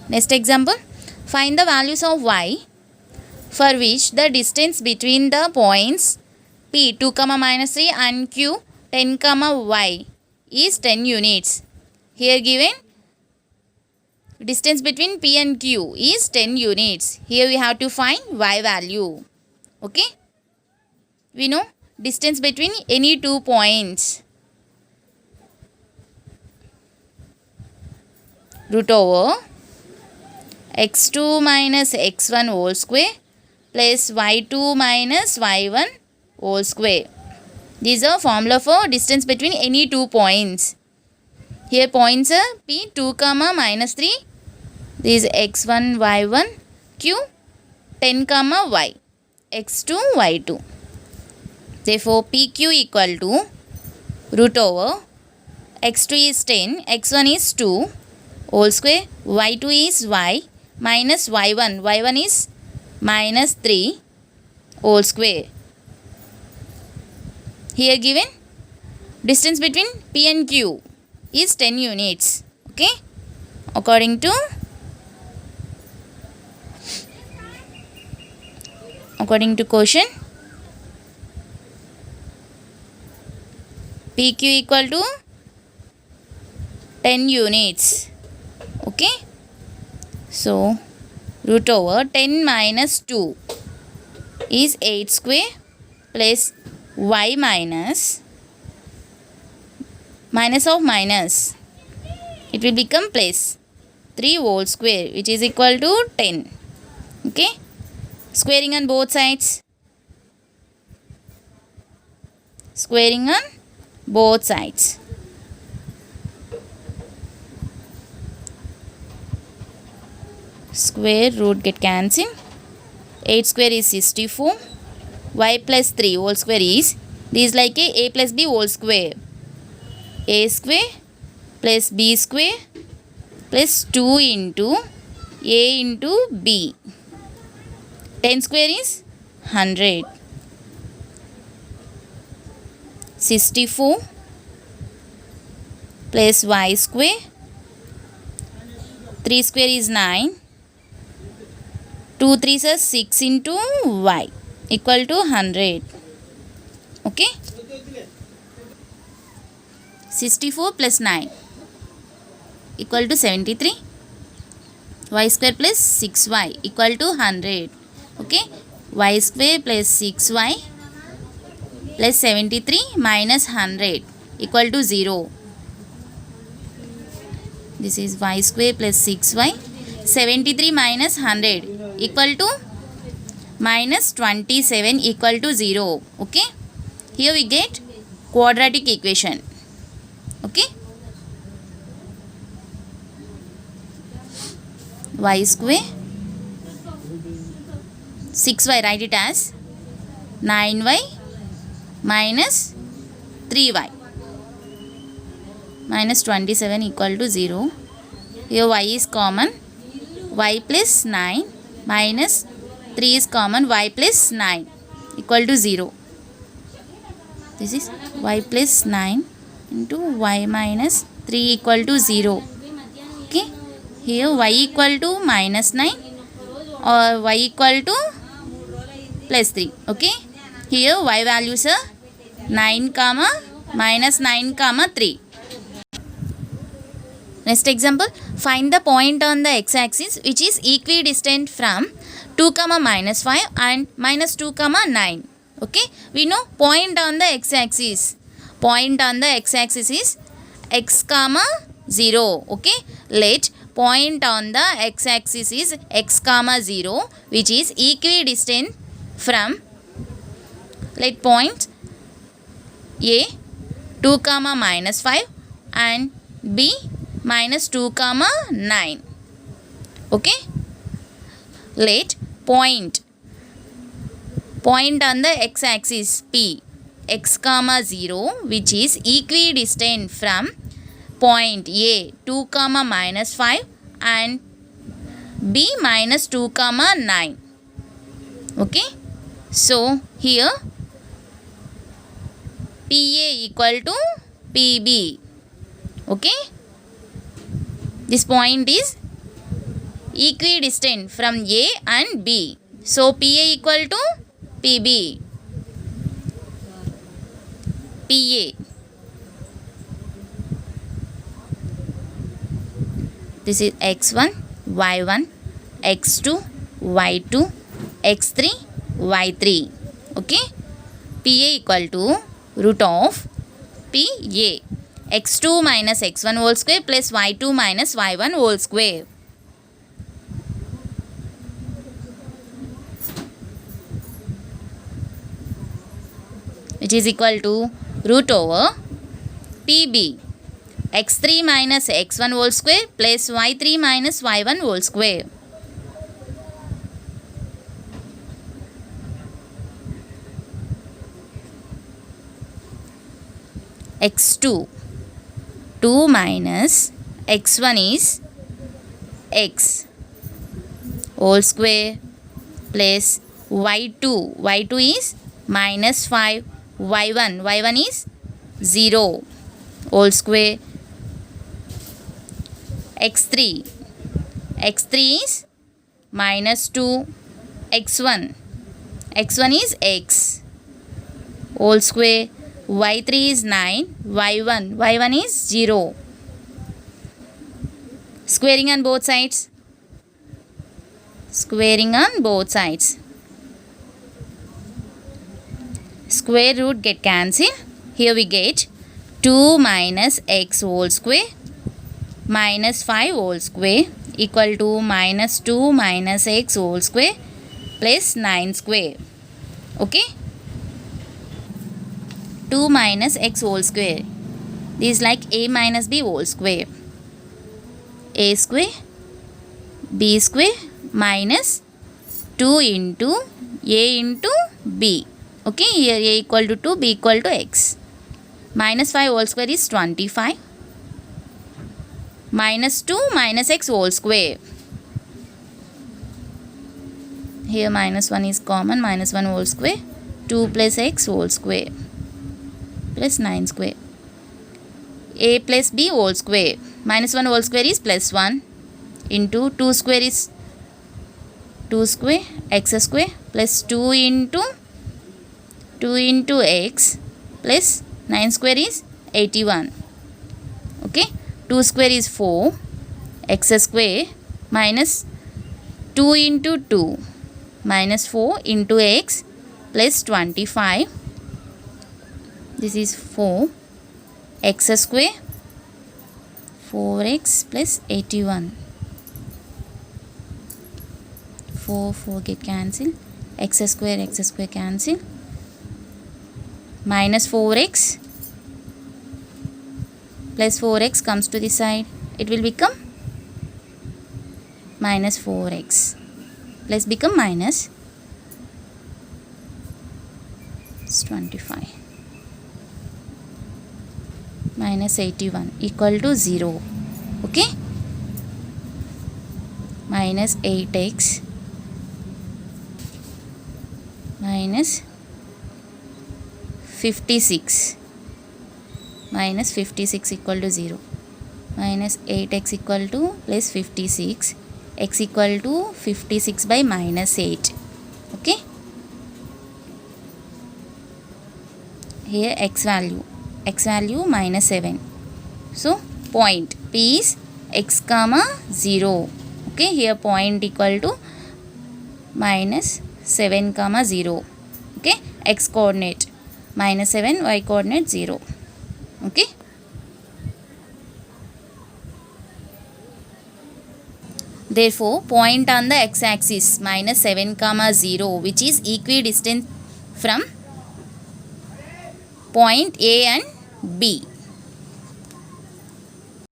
Next example, find the values of y for which the distance between the points P 2, minus 3 and Q 10, y is 10 units. Here given distance between P and Q is 10 units. Here we have to find y value. Okay. We know distance between any 2 points. Root over x2 minus x1 whole square plus y2 minus y1 whole square. These are formula for distance between any 2 points. Here points are P 2, minus 3. This is x1, y1, q 10, y, x2, y2. Therefore, PQ equal to root over x2 is 10, x1 is 2 whole square, y2 is y minus y1, y1 is minus 3 whole square. Here given distance between P and Q is 10 units. Okay. According to question, PQ equal to 10 units. Okay. So, root over 10 minus 2 is 8 square plus y minus of minus. It will become plus 3 whole square, which is equal to 10. Okay. Squaring on both sides. Squaring on both sides. Square root get cancelled. 8 square is 64. Y plus 3 whole square is, this is like a plus b whole square. A square plus b square plus 2 into a into b. 10 square is 100. 64 plus y square. 3 square is 9. 2 3s are 6 into y equal to 100. Okay. 64 plus 9 equal to 73. Y square plus 6y equal to 100. Okay. Y square plus 6y plus 73 minus 100 equal to 0. This is y square plus 6y. 73 minus 100 equal to minus 27 equal to 0. Okay. Here we get quadratic equation. Okay. Y square 6y, write it as 9y minus 3y minus 27 equal to 0. Here y is common. Y plus 9 minus 3 is common. Y plus 9 equal to 0. This is y plus 9 into y minus 3 equal to 0. Okay. Here y equal to minus 9 or y equal to plus 3. Okay. Here y values are 9, minus 9, 3. Next example, find the point on the x-axis which is equidistant from 2, minus 5 and minus 2, 9. Okay. We know point on the x-axis. Point on the x-axis is x, 0. Okay. Let point on the x-axis is x, 0 which is equidistant from, let point A 2, minus 5 and B minus 2, 9. Okay. Let point on the x-axis P x, 0 which is equidistant from point A 2, minus 5 and B minus 2, 9. Okay. So here PA equal to PB. Okay. This point is equidistant from A and B. So PA equal to PB. PA. This is x1, y1, x2, y2, x3, y3. Okay. PA equal to root of PA. x2 minus x1 whole square plus y2 minus y1 whole square. Which is equal to root over PB. x3 minus x1 whole square plus y3 minus y1 whole square. x2, 2 minus x1 is x whole square plus y2 is minus 5, y1 is 0 whole square. x3 is minus 2, x1 is x whole square, y3 is 9, y1 is 0. Squaring on both sides. Square root get cancelled. Here we get 2 minus x whole square minus 5 whole square equal to minus 2 minus x whole square plus 9 square. Okay. 2 minus x whole square. This is like a minus b whole square. A square, b square minus 2 into a into b. Okay, here a equal to 2, b equal to x. Minus 5 whole square is 25. Minus 2 minus x whole square. Here minus 1 is common, minus 1 whole square. 2 plus x whole square plus 9 square. A plus b whole square. Minus 1 whole square is plus 1 into 2 square is 2 square x square plus 2 into x plus 9 square is 81. Okay. 2 square is 4 x square minus 2 into 2 minus 4 into x plus 25. This is 4 x square 4x plus 81. 4 get cancelled. X square cancel. Minus 4x plus 4x comes to the side. It will become minus 4x plus become minus 25. Minus 81 equal to 0. Okay. Minus 8x minus 56. Minus 56 equal to 0. Minus 8x equal to plus 56. X equal to 56 by minus 8. Okay. Here x value minus 7. So point P is x comma 0. Okay. Here point equal to minus 7 comma 0. Okay. X coordinate minus 7, y coordinate 0. Okay. Therefore point on the x axis minus 7 comma 0 which is equidistant from point A and B.